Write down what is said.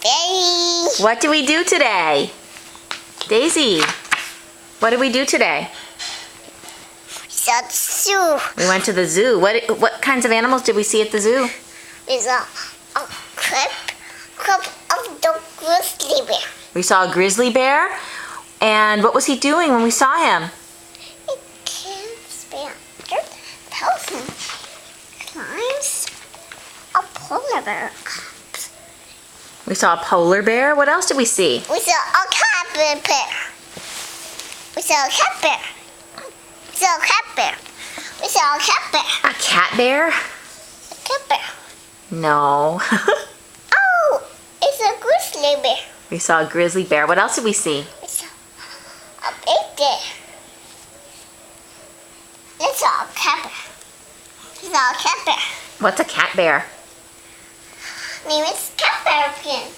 Daddy. What did we do today? Daisy, what did we do today? So the zoo. We went to the zoo. What kinds of animals did we see at the zoo? There's a clip of the grizzly bear. We saw a grizzly bear. And what was he doing when we saw him? He can't bear. Person climbs a polar bear. We saw a polar bear. What else did we see? We saw a cat bear. We saw a cat bear. We saw a cat bear. We saw a cat bear. A cat bear? A cat bear. No. Oh, it's a grizzly bear. We saw a grizzly bear. What else did we see? We saw a big bear. We saw a cat bear. We saw a cat bear. What's a cat bear? Name is cat bear again.